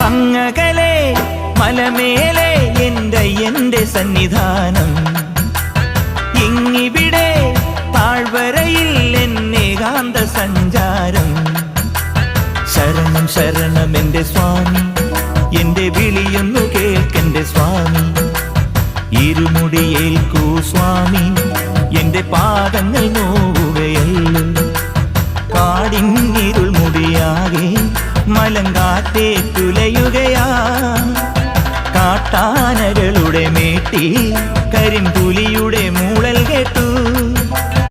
അങ്ങകലെ മലമേലെ എൻ്റെ സന്നിധാനം, ഇങ്ങിവിടെ താഴ്വരയിൽ എന്നേകാന്ത സഞ്ചാരം. ശരണം ശരണം എൻ്റെ സ്വാമി, എൻ്റെ വിളിയൊന്നു കേൾക്കെൻ്റെ സ്വാമി. ഇരുമുടിയേൽക്കൂ സ്വാമി, എൻ്റെ പാദങ്ങൾ നോവുകയല്ലോ. കാടിന്നിരുൾ മുടിയാകെ മലങ്കാറ്റേറ്റുലയുകയാ. കാട്ടാനകളുടെ മേട്ടി കരിമ്പുലിയുടെ മൂളൽ കേട്ടു.